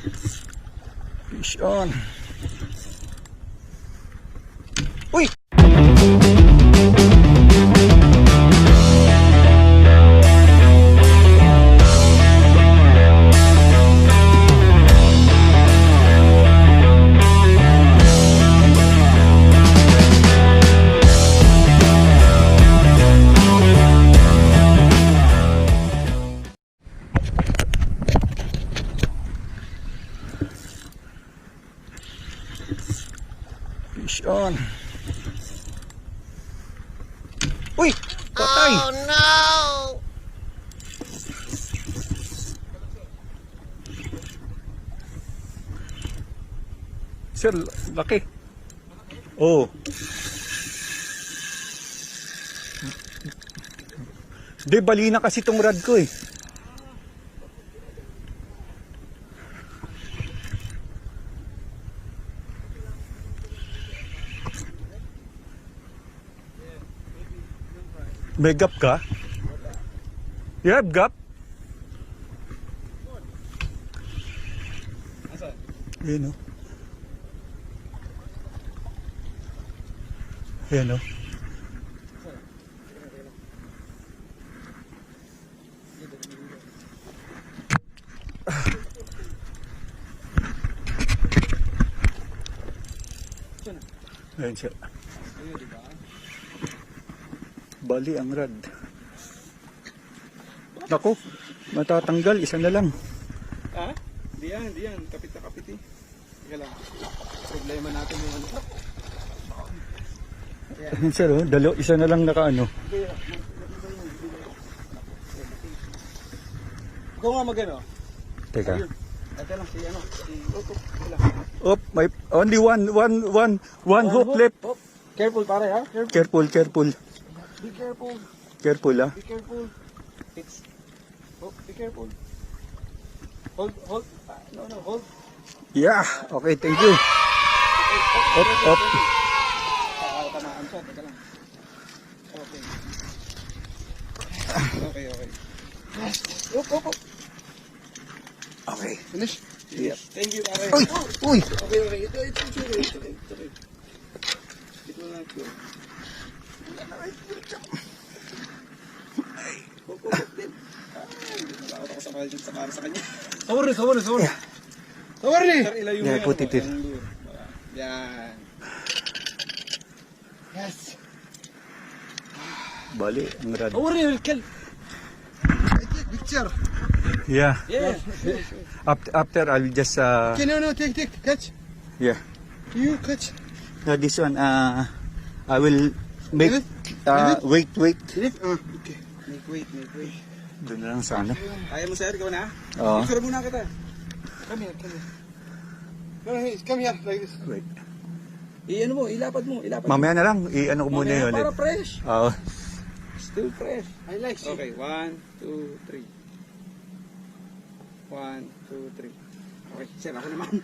Fish on. Uy! Fish on. Uy! Patay! Oh no! Sir, laki. Oh. Di, bali na kasi itong rod ko eh. May gap ka? You have gap? Ayan o. Ayan o. Ayan siya. Bali ang rad. Naku, matatanggal. Isa na lang. Ah? Di yan. Kapit na kapit eh. Teka lang. Problema natin yung ano. Ayan sir, oh. Isa na lang nakaano. Ikaw nga magano. Teka. Ate lang si ano. Op, may only one hook left. Hop. Careful pare ha. Careful. Be careful. Careful ah. Be careful. It's. Oh, be careful. Hold. No, hold. Yeah, okay, thank you. Op. Tamaan siya. Teka lang. Okay. Okay. Op. Okay. Finish. Yep. Thank you pare. Uy. Okay. It's okay. Ito na ito. Sawar ni. Yeah, put it in. Yan. Yes. Bali, ang rad. Sawar ni, Kel. Take picture. Yeah. Yeah. After I'll just Okay, no, take, catch. yeah. You catch. Now this one I will make wait. Okay. Make wait. Doon na lang sana. Ayaw mo sir, ikaw na? Oo. Picture muna kita. Come here. Come here, like this. Wait. Ano mo, ilapad mo. Mamaya na lang, i-ano ko muna Mamaya, yun. para fresh. Oo. Still fresh. I like it. Okay, 1, 2, 3. 1, 2, 3. Okay, sir, ako naman.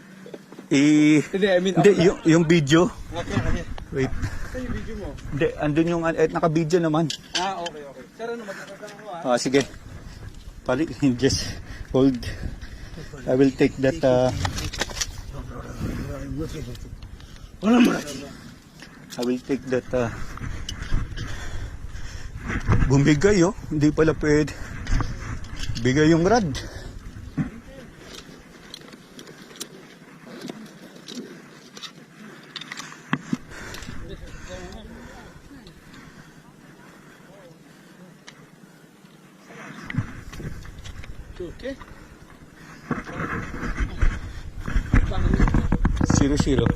Hindi, yung video. Okay. Wait. Ito yung video mo. Hindi, andun yung naka-video naman. Okay. Sir, ano, magkakasama ko Sige. Pali, just hold. I will take that I will take that bumigay oh. Hindi pala pwede. Bigay yung rad. Okay. 0-0.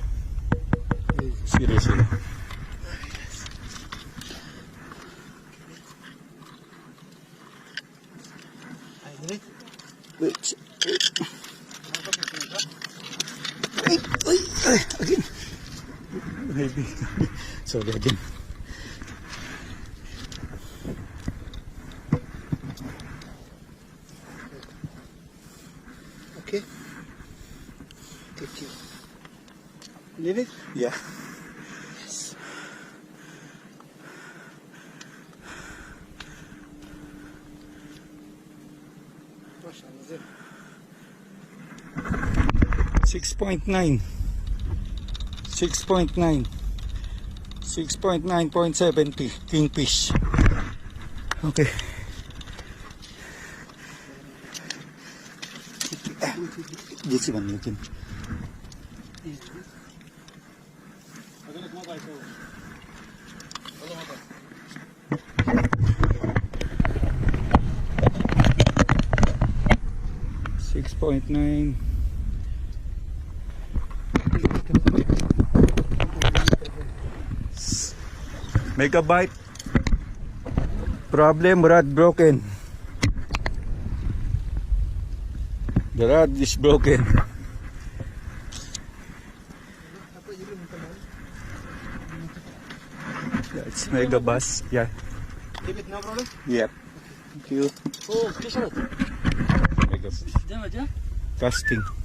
Wait. Again. Maybe. Sorry again. Okay. Thank you. Leave it? Yeah. Yes. 6.9. 6.9. 6.9.70 kingfish. Okay. This one looking. $6.9. Megabite. Problem, rod broken. The rod is broken. That's Megabus. Yeah. Leave it, no problem. Yep. Thank you. Oh, fish rod. Megabus. Diyan, diyan. Casting.